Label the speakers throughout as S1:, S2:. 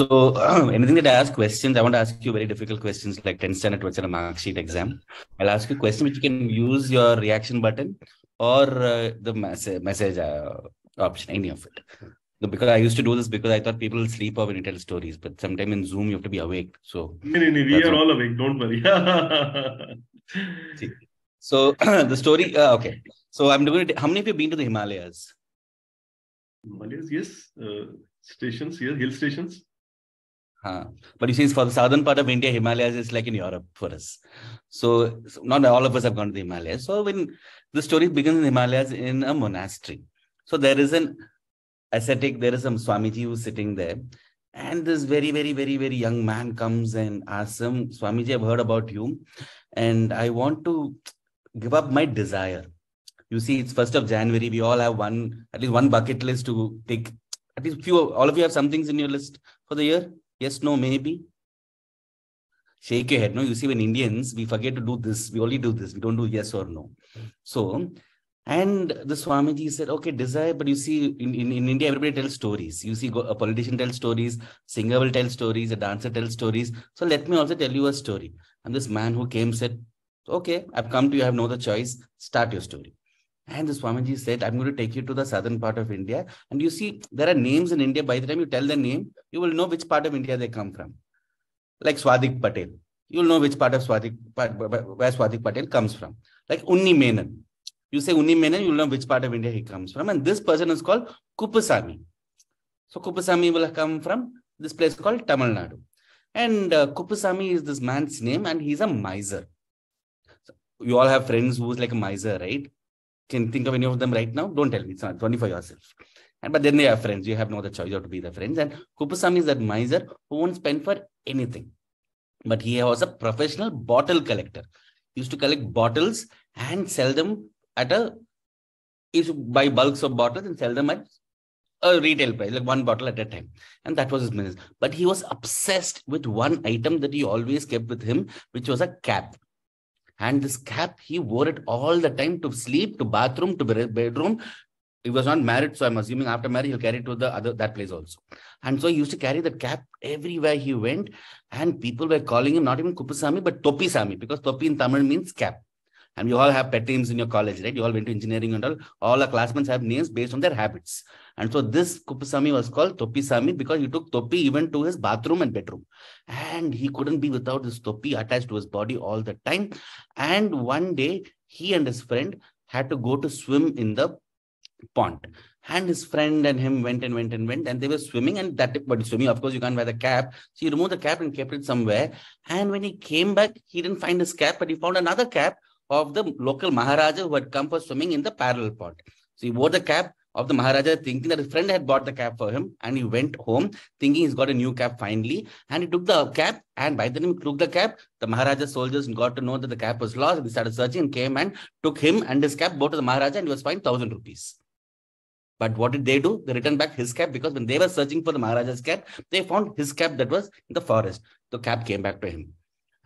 S1: So, anything that I ask questions, I want to ask you very difficult questions like 10 standard what's in a mark sheet exam. I'll ask you a question which you can use your reaction button or the message option, any of it. No, because I used to do this because I thought people will sleep off when you tell stories, but sometime in Zoom you have to be awake. So
S2: We
S1: that's
S2: are
S1: what.
S2: all awake. Don't worry.
S1: See. So the story, okay. So I'm doing it. How many of you have been to the Himalayas?
S2: Himalayas, yes. Stations, yes. Hill stations.
S1: But you see, for the southern part of India, Himalayas is like in Europe for us. So not all of us have gone to the Himalayas. So when the story begins in the Himalayas in a monastery. So there is an ascetic, there is some Swamiji who's sitting there. And this very, very, very, very young man comes and asks him, Swamiji, I've heard about you. And I want to give up my desire. You see, it's 1st of January. We all have at least one bucket list to take. At least all of you have some things in your list for the year. Yes, no, maybe. Shake your head. No, you see, when Indians, we forget to do this. We only do this. We don't do yes or no. So, and the Swamiji said, okay, desire. But you see, in India, everybody tells stories. You see, a politician tells stories, singer will tell stories, a dancer tells stories. So let me also tell you a story. And this man who came said, okay, I've come to you. I have no other choice. Start your story. And the Swamiji said, I'm going to take you to the southern part of India. And you see, there are names in India. By the time you tell the name, you will know which part of India they come from. Like Swadik Patel. You'll know which part of where Swadik Patel comes from. Like Unni Menon. You say Unni Menon, you'll know which part of India he comes from. And this person is called Kupasamy. So Kupasamy will come from this place called Tamil Nadu. And Kupasamy is this man's name and he's a miser. So you all have friends who's like a miser, right? Can you think of any of them right now? Don't tell me. It's not. It's only for yourself. But then they have friends. You have no other choice. You have to be the friends. And Kupasamy is that miser who won't spend for anything. But he was a professional bottle collector. He used to collect bottles and sell them he used to buy bulks of bottles and sell them at a retail price, like one bottle at a time. And that was his business. But he was obsessed with one item that he always kept with him, which was a cap. And this cap, he wore it all the time to sleep, to bathroom, to bedroom. He was not married, so I'm assuming after marriage, he'll carry it to that place also. And so he used to carry that cap everywhere he went. And people were calling him not even Kupasamy, but Toppi Swami, because Toppi in Tamil means cap. And you all have pet names in your college, right? You all went to engineering and all our classmates have names based on their habits. And so this Kupasamy was called Toppi Swami because he took Toppi even to his bathroom and bedroom. And he couldn't be without this Toppi attached to his body all the time. And one day, he and his friend had to go to swim in the pond. And his friend and him went, and they were swimming. But swimming, of course, you can't wear the cap. So he removed the cap and kept it somewhere. And when he came back, he didn't find his cap, but he found another cap of the local Maharaja who had come for swimming in the parallel pond. So he wore the cap of the Maharaja, thinking that his friend had bought the cap for him, and he went home thinking he's got a new cap finally. And he took the cap, and by the time he took the cap, the Maharaja soldiers got to know that the cap was lost, and they started searching and came and took him and his cap both to the Maharaja, and he was fined 1,000 rupees. But what did they do? They returned back his cap because when they were searching for the Maharaja's cap, they found his cap that was in the forest. The cap came back to him.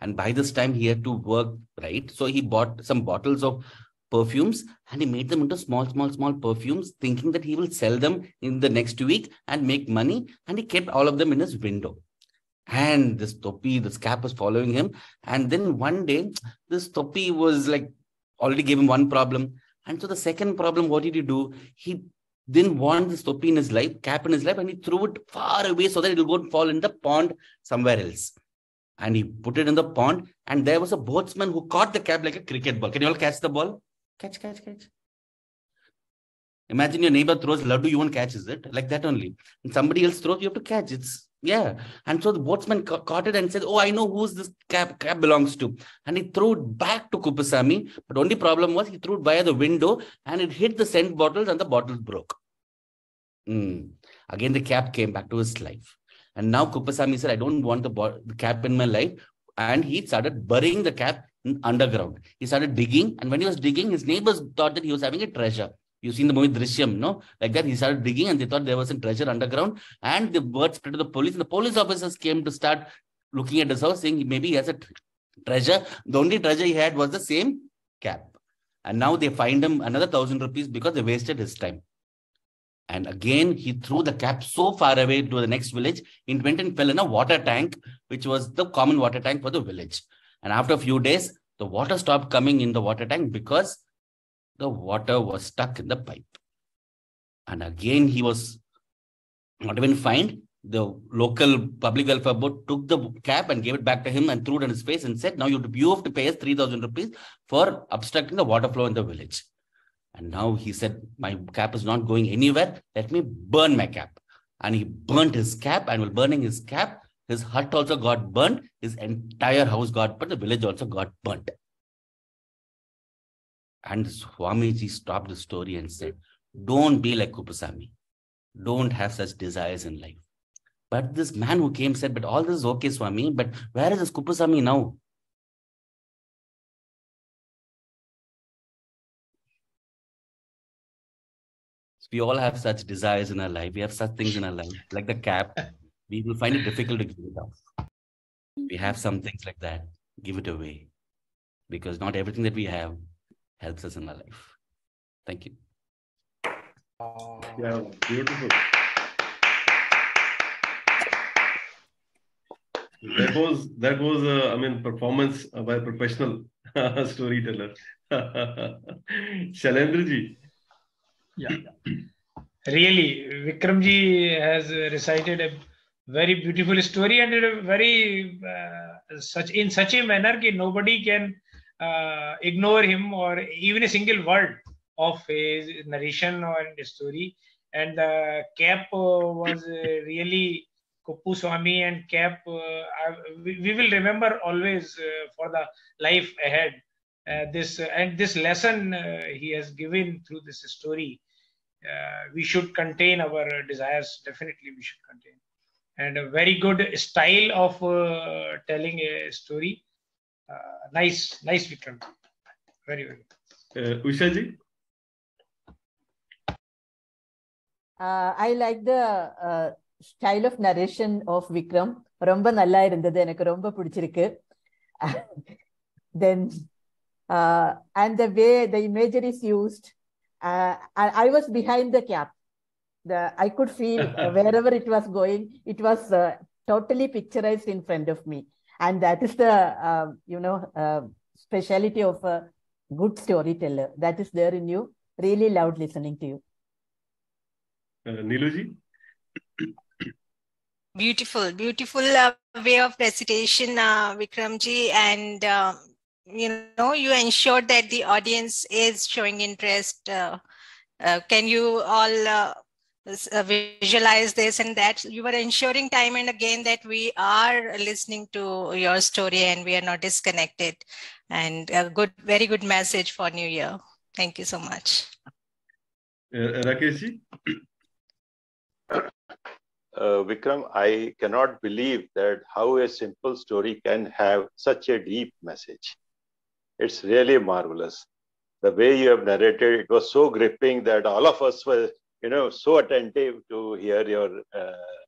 S1: And by this time, he had to work, right? So he bought some bottles of perfumes and he made them into small perfumes, thinking that he will sell them in the next week and make money. And he kept all of them in his window. And this Toppi, this cap was following him. And then one day, this Toppi was like, already gave him one problem. And so the second problem, what did he do? He didn't want this Toppi in his life, cap in his life, and he threw it far away so that it will go and fall in the pond somewhere else. And he put it in the pond, and there was a boatsman who caught the cap like a cricket ball. Can you all catch the ball? Catch. Imagine your neighbor throws laddu, you won't catch, is it? Like that only. And somebody else throws, you have to catch. Yeah. And so the boatsman caught it and said, oh, I know who's this cap belongs to. And he threw it back to Kupasamy. But only problem was he threw it via the window and it hit the scent bottles and the bottles broke. Again, the cap came back to his life. And now Kupasamy said, I don't want the cap in my life. And he started burying the cap underground. He started digging. And when he was digging, his neighbors thought that he was having a treasure. You've seen the movie Drishyam, no? Like that, he started digging and they thought there was a treasure underground. And the word spread to the police. And the police officers came to start looking at his house, saying maybe he has a treasure. The only treasure he had was the same cap. And now they fined him another 1,000 rupees because they wasted his time. And again, he threw the cap so far away to the next village, it went and fell in a water tank, which was the common water tank for the village. And after a few days, the water stopped coming in the water tank because the water was stuck in the pipe. And again, he was not even fined. The local public welfare board took the cap and gave it back to him and threw it in his face and said, now you have to pay us 3,000 rupees for obstructing the water flow in the village. And now he said, my cap is not going anywhere. Let me burn my cap. And he burnt his cap, and while burning his cap, his hut also got burnt. His entire house got burnt. The village also got burnt. And Swamiji stopped the story and said, don't be like Kupasamy. Don't have such desires in life. But this man who came said, but all this is okay, Swami, but where is this Kupasamy now? We all have such desires in our life. We have such things in our life, like the cap. We will find it difficult to give it up. We have some things like that, give it away. Because not everything that we have helps us in our life. Thank you.
S2: Yeah, beautiful. That was I mean, performance by a professional storyteller. Shailendra-ji.
S3: Yeah. Really, Vikramji has recited a very beautiful story, and a very in such a manner that nobody can ignore him or even a single word of his narration or his story. And the cap was really Toppi Swami, and cap we will remember always for the life ahead. This lesson he has given through this story. We should contain our desires. Definitely, we should contain. And a very good style of telling a story. Nice, Vikram. Very, very.
S2: Usha-ji?
S4: I like the style of narration of Vikram. Romba nalla irundhathu, enakku romba pidichirukku. Then and the way the imagery is used, I was behind the cap. I could feel wherever it was going, it was totally picturized in front of me. And that is the speciality of a good storyteller. That is there in you. Really loved listening to you.
S2: Neeluji?
S5: Beautiful way of recitation, Vikramji, and you ensured that the audience is showing interest. Can you all visualize this and that? You were ensuring time and again that we are listening to your story and we are not disconnected. And a very good message for New Year. Thank you so much.
S2: Rakeshji?
S6: Vikram, I cannot believe that how a simple story can have such a deep message. It's really marvelous. The way you have narrated, it was so gripping that all of us were, so attentive to hear your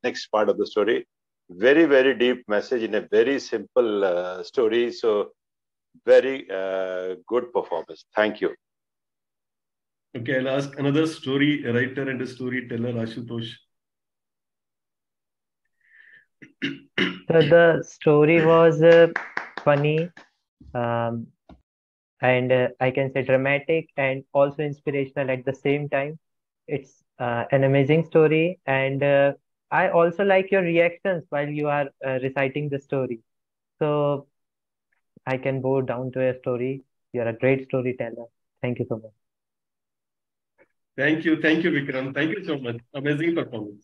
S6: next part of the story. Very, very deep message in a very simple story. So very good performance. Thank you.
S2: Okay, I'll ask another story writer and a storyteller, Ashutosh.
S7: So the story was funny, and I can say dramatic and also inspirational at the same time. It's an amazing story, and I also like your reactions while you are reciting the story. So I can go down to a story. You're a great storyteller. Thank you so much.
S2: Thank you, Vikram. Thank you so much. Amazing performance.